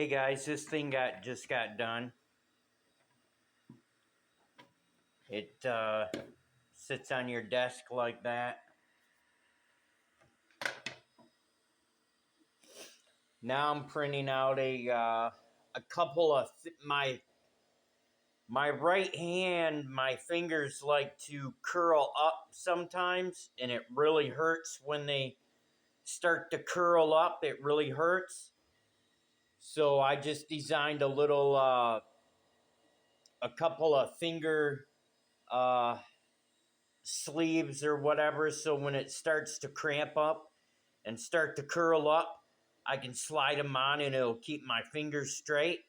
Hey guys, this thing just got done. It sits on your desk like that. Now I'm printing out a couple of my right hand. My fingers like to curl up sometimes, and it really hurts when they start to curl up. It really hurts. So I just designed a couple of finger sleeves or whatever, so when it starts to cramp up and start to curl up, I can slide them on and it'll keep my fingers straight.